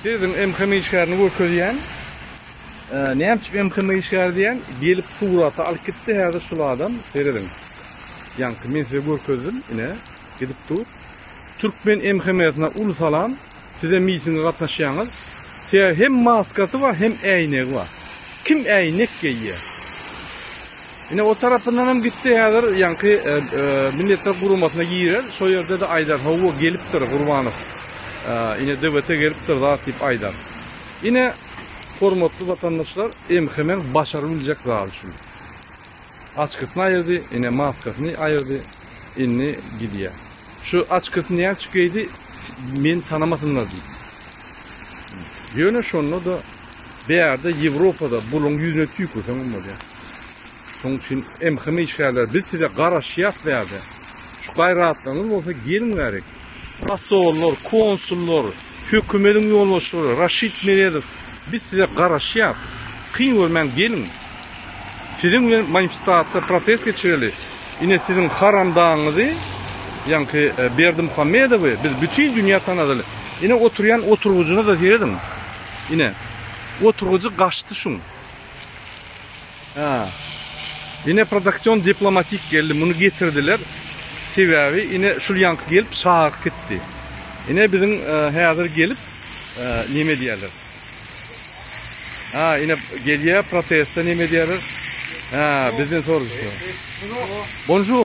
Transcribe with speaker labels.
Speaker 1: Sizin MKM işlerini görkezyen, neymiş MKM işleri diyen, gelip suratı alıp gitti herhalde şu adam, seyredin. Yankı men size görkezdim, yine gidip dur. Türkmen MKM'sine ulusalan, size miyisinizde katlaşıyorsunuz. Size hem maskası var hem eynek var. Kim eynek giyiyor? Yine o tarafından hem gitti herhalde, yankı milletler kurumasına giyiyor. Şu yerde de Aydar hava geliptir kurbanıp. Yine devlete geliptir daha tip Aydar. Yine hormatlı vatandaşlar MKM'nin başarabilecek zaten şimdi. Açıkını ayırdı, yine maskasını ayırdı, inni gidiyor. Şu açıkını yer çıkıydı, men tanımasınlar değil. Yöne şunu da bir yerde Avrupa'da bulun yüzüne tüy koysan olmadı ya. Onun için MKM işlerler biz size qarashiyat verdi. Şu gayratlarınız olsa gelin gerek. Rasollar, konsullar, hükümetin yoldaşları, Raşid Meredov, biz size qarashiyat. Kıyın görmen gelin. Sizin manifestasyon protest geçireli. Yine sizin haramdağınızı, yani Berdimuhamedov'u biz bütün dünya tanıdık. Yine oturuyan oturgucuna da diyelim. Yine oturgucu kaçtı şun. Yine prodüksiyon diplomatik geldi, bunu getirdiler. Sebebi yine şu yankı gelip şahık gitti. Yine bizim hazır gelip neme diyorlar. Yine geliyor protesta neme diyorlar. Bizden sorusu. Bonjour.